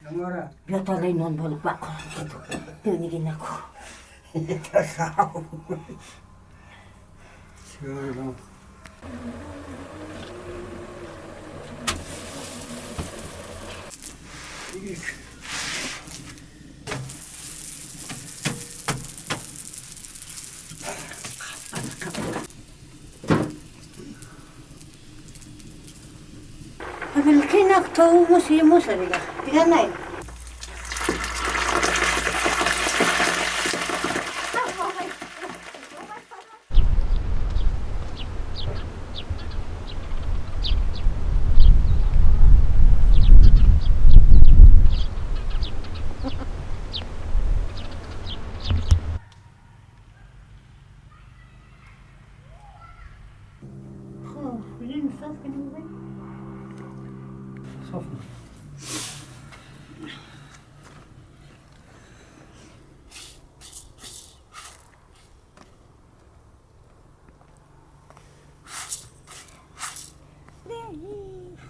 بیا تا نان بالا بکنم که دیگه نکن. بالكينك تو موسى دیگه نه. خب ببین صاف کنیم صاف.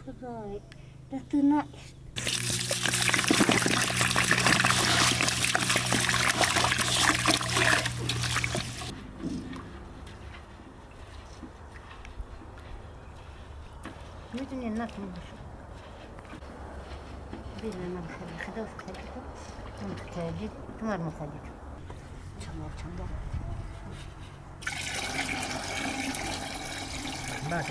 خدای دستنا میدونی نکنم بشو بیرون من خیلی خدا خیلی من خیلی تو مر مخالی چمار بعد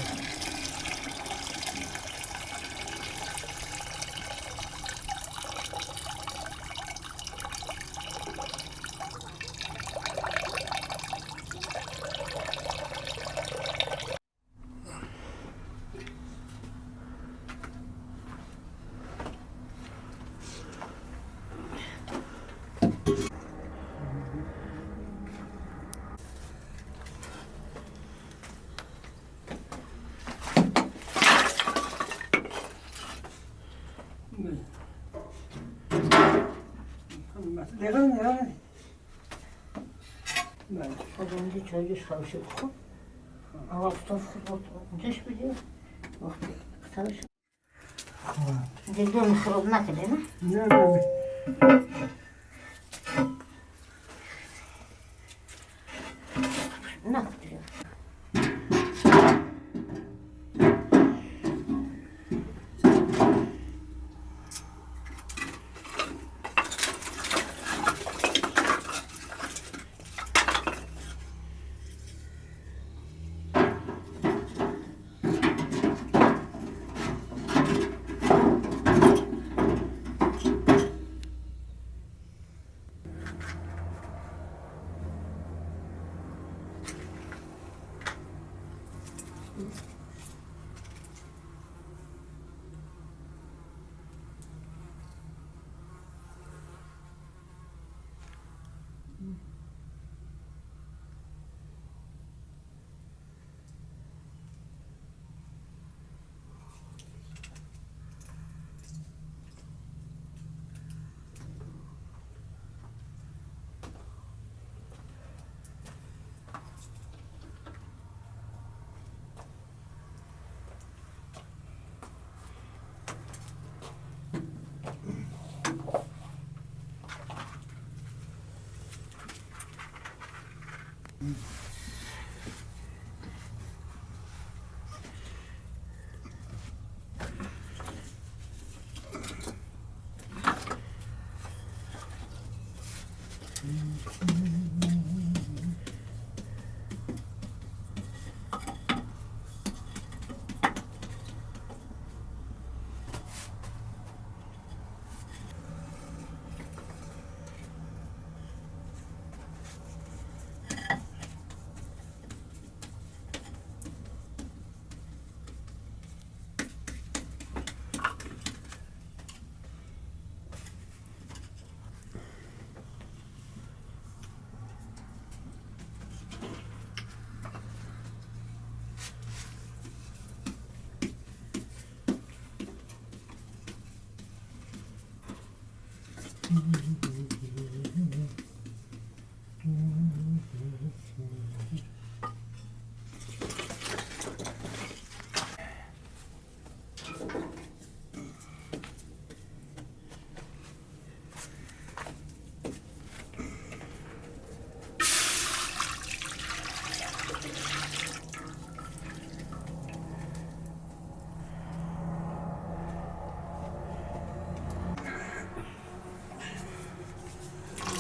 نگاه خودمون چایش خواهشه بخون اول صاف خود اونجاش بگیر وقتی اختارش دیگه خراب نکنه نه؟ نه نخوری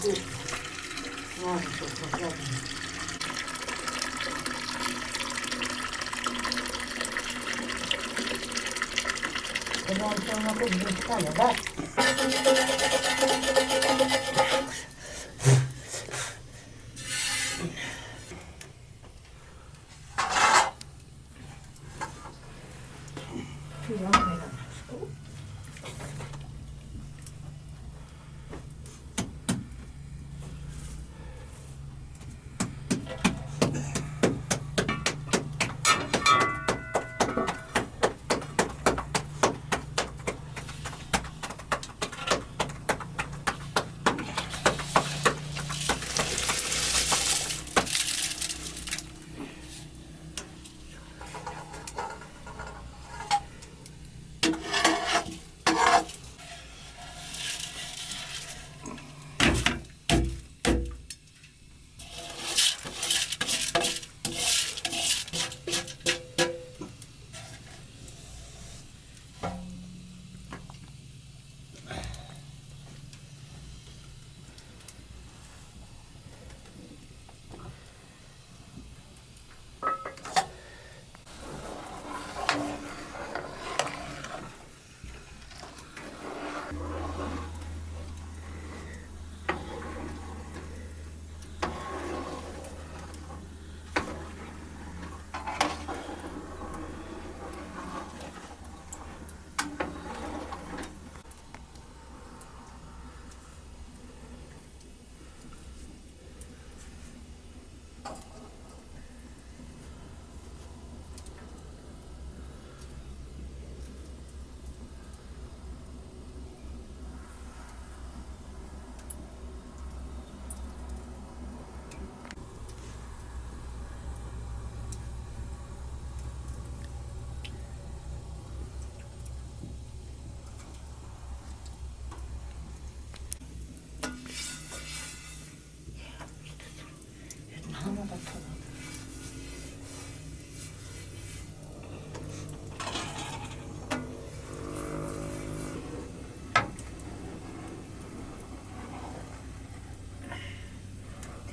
bir var sokaklar. Ondan sonra bu bir tane var. Şuradan koyalım.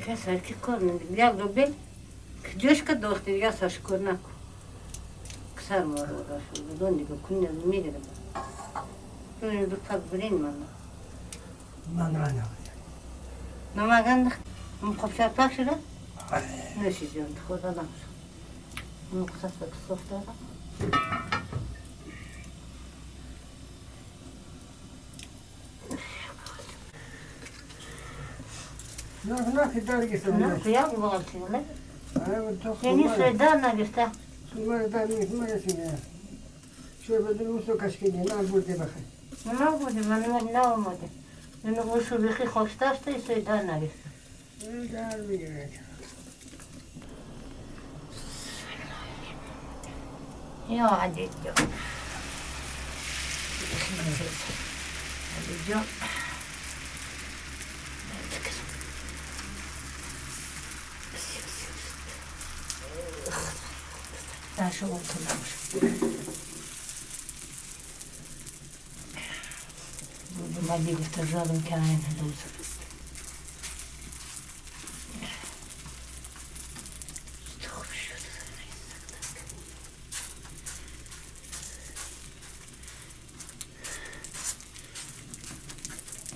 Я сарки корнем. Я люблю. Девушка дохтер, я саш корнак. Ксар морда, что доннига куння мигрем. Ну не до так время мана. Манрана. Намаган мукапшар пакшира? Не сидим, ходадан. Муксаса ксофтара. Ne kadar gitsin? Ne kıyak mı altına? Evet, çok Seni söylediğine göster. Bunlar da ne? Şöyle bir musu kaşkini, ne burada bakın. Ne oldu? Ne olmadı? Ben bu şu bir hoştaştı söylediğine göster. Gelmiyor. Ya hadi diyor. Hadi diyor. Ben şu oturmamış. Ben bir göstereceğim kainat olsun.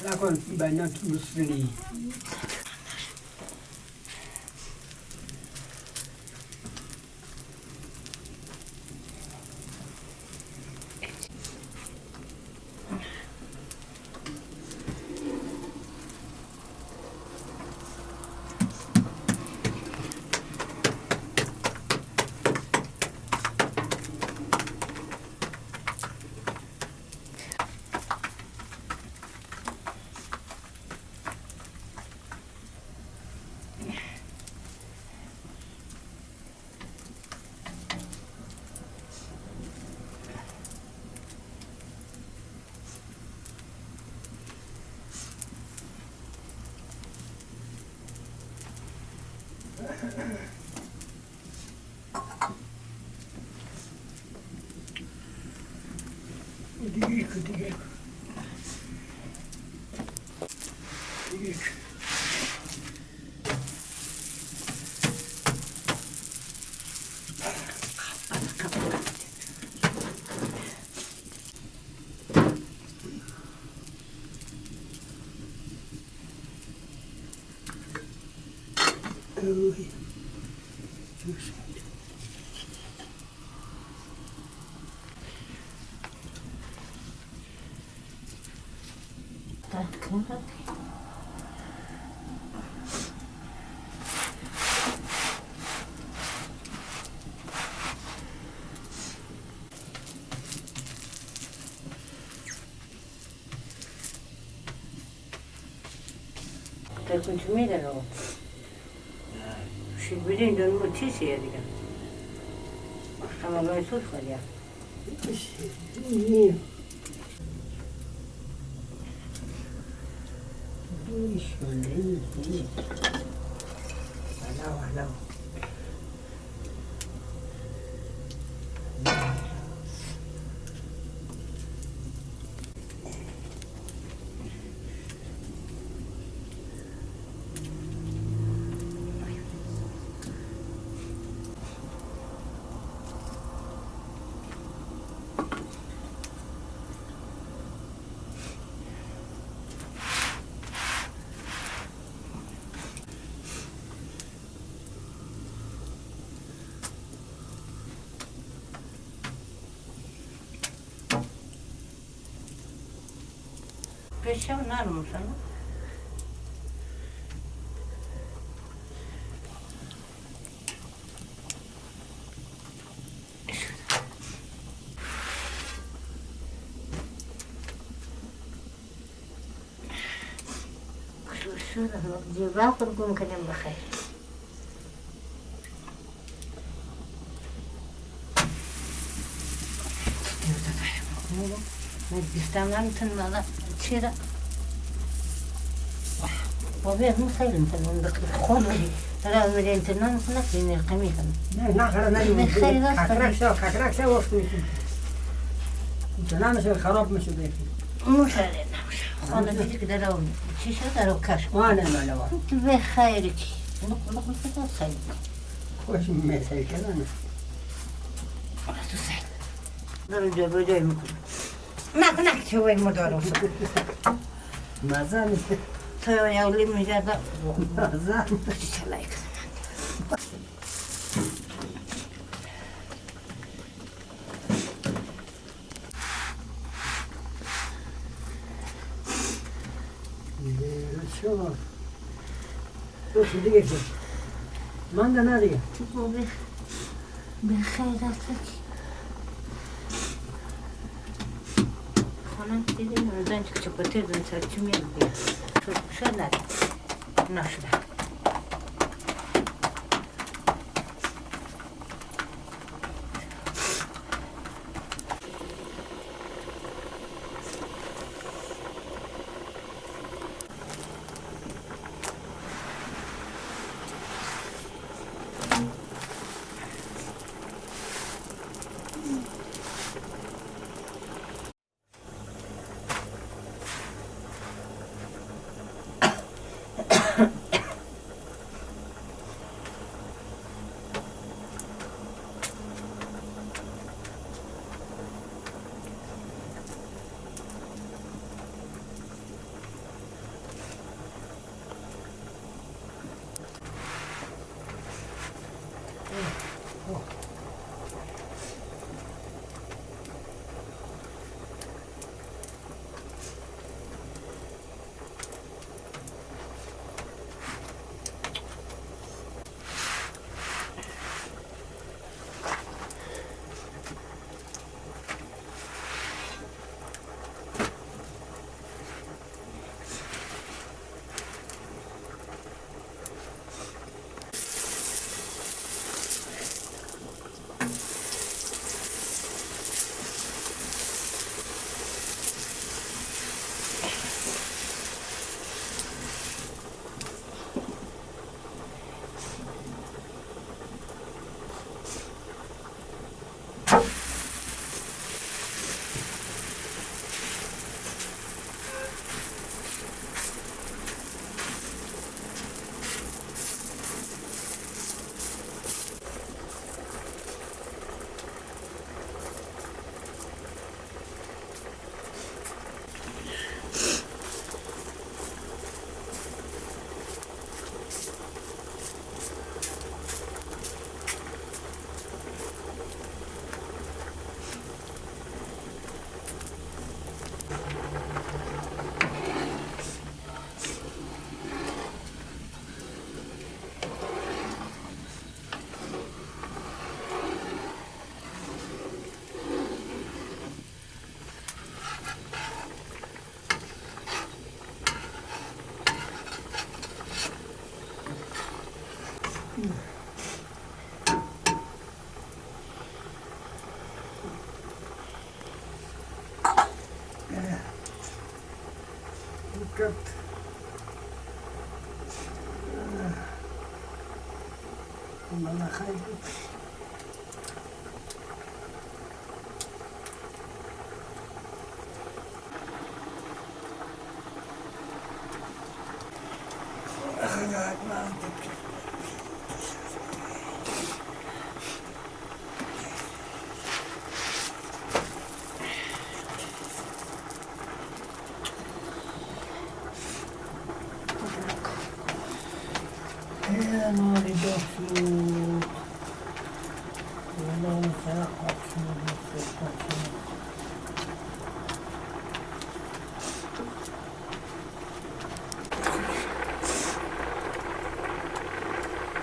Lakon benden Müslümi. Дик. Uy. Takılır. Te consumire no. Si bilin dönümü çiğ diye. Ama ben sus var ya. İyi. İyi şöyle iyi. Hala hala. Peşem nar mı sana? شو جبال قرقون كلام بخير ما تستعمل تنمى تشيرا وبيه مو خير انت من دخل خوني ترى مدينة الناس لكن القميص ناخر خاطرك شو وقت انت مش الخراب مش بيتي مش علينا مش خانا بيجي كده لو شيشة لو كاش وانا ما لو بخيرك نقول فتاة خير خوش ما يسوي كذا انا ولا تسعد درجة بداية ممكن ما كنا شوي مدارس ما زال تيو يا ولي مجادا ما زال الله يكرمك شو شو دقيقة ما عندنا نادي بخيراتك خانم دیدیم روزان که چپتر دن سر چی میاد بیا شد نده نشده Dikkat. Bana kaybet.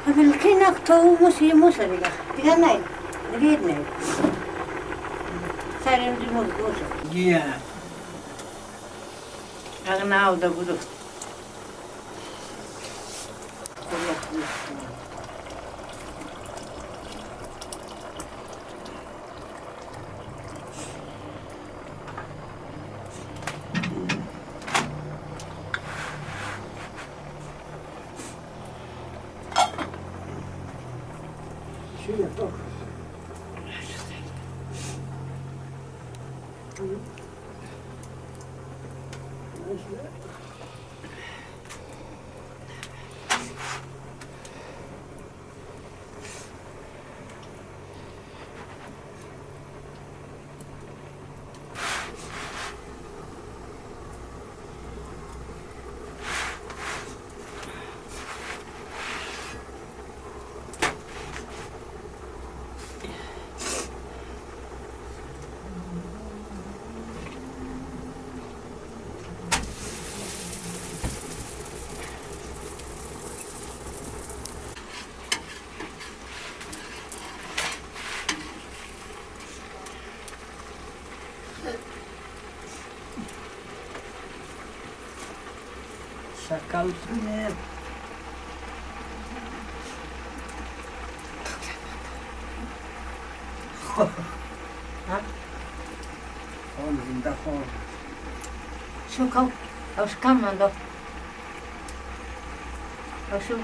بالكينك تو موسى بيلا بيلا نايل نريد نايل صار يمدي موسى Yeah. أغنى عودة بدو Şöyle bak. Sakal ne? ها Oğlum zinde kal. شو كم أو شو كم عنده أو شو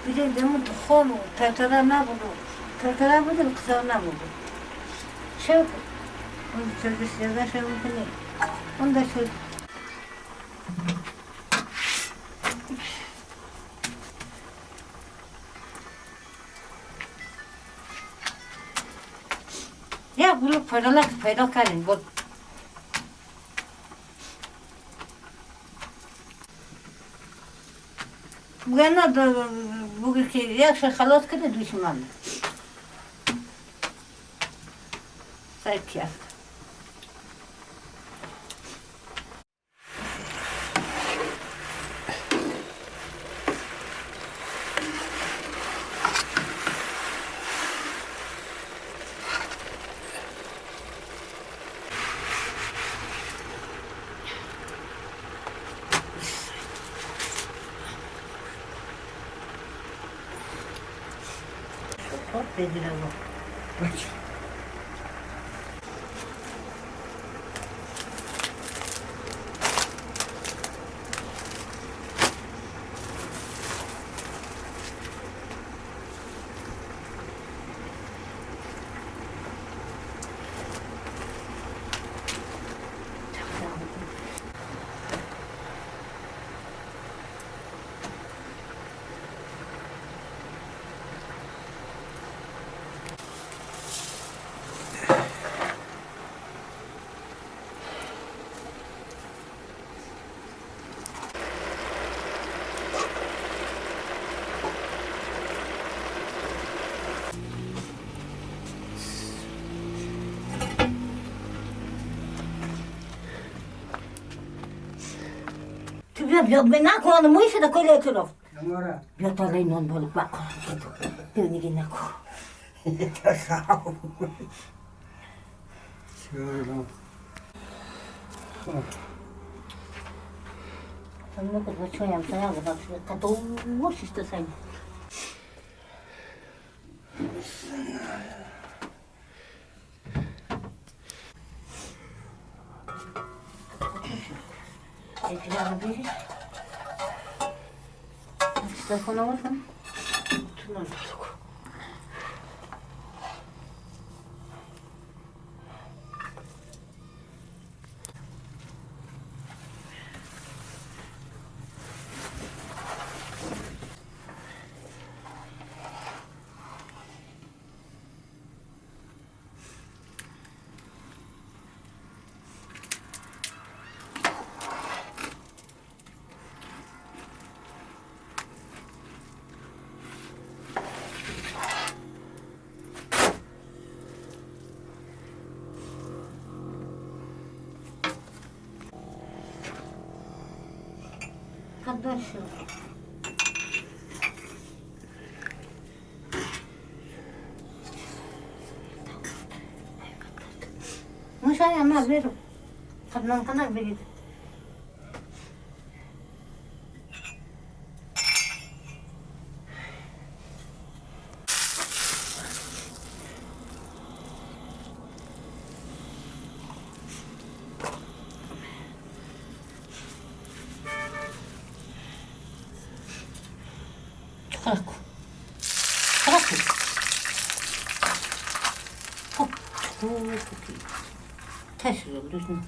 bir de mutlu tatara ne buldu? Tatara buldu, kısa ne buldu? Şey, onu söyledi, şey oldu ne? Onu da söyledi. Ya bunu payda kalın, bol. Bugün de bugünkü yakşı halat kadar düşman. Sahip ya. Hop dediler bu. Bak. Ya ben ne kullandım bu işe de koyla yatırım. Yamara. Yatarlayın on balık bak. Dönü gine ko. Sağ ol. Şöyle. Sen ne kadar çoğuyam sana kadar şöyle katılmış işte sen. Pilavı verir. Telefona vursun. Tuna tutuk. Kadar şu. Muşaya ama verim. Kadından kadar verir. Bırak. Bırak. Hop. Ters yol düzgün.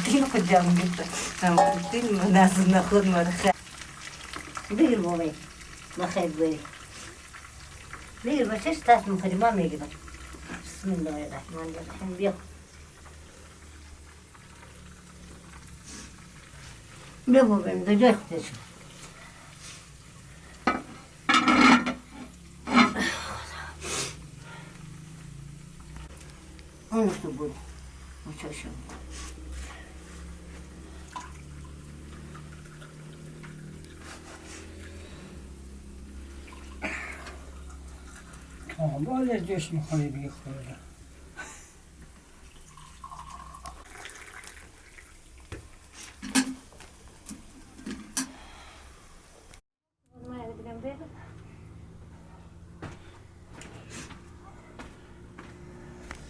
Değil hocam gibi. Tamam, değil mi? Nasıl nakılmadı? Bir moment. Nakıl böyle. Bir başış tas muhrimah mı gibi? Bismillahirrahmanirrahim. Bir. Ne bu benim de gösterişim. Onu da bu. Bu çocuğum. Tamam, böyle diyorsun yukarı bir yukarı.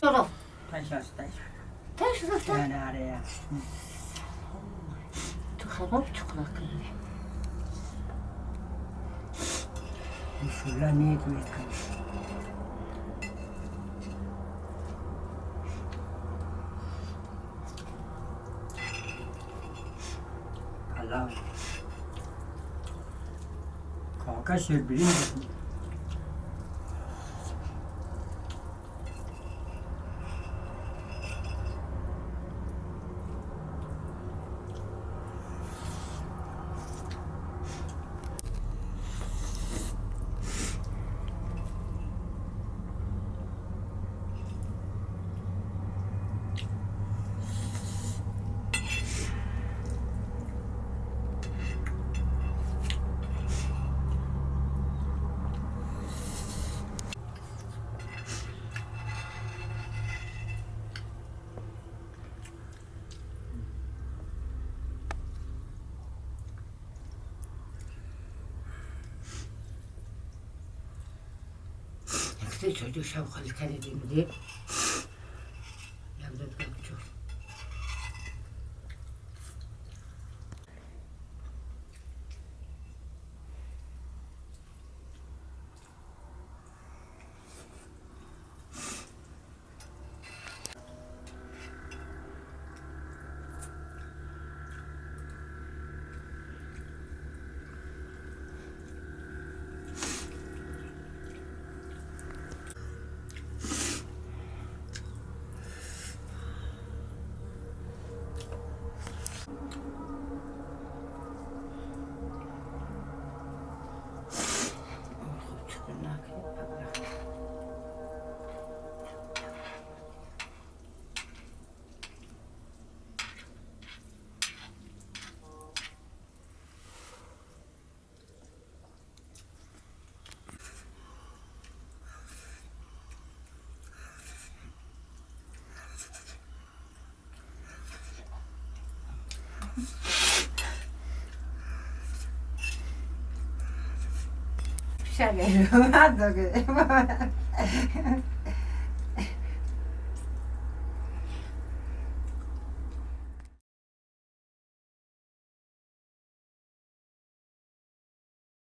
Yok. Taş taş. Taş zaten. Yani araya. Tıkarıp çıkmak. Şurada niye koyuyorsun? Allah'ım. Kaka serbilin misin? İşte çocuk şapkalı terlediğimi diye. Yavrum çok. Şaka. Hadi.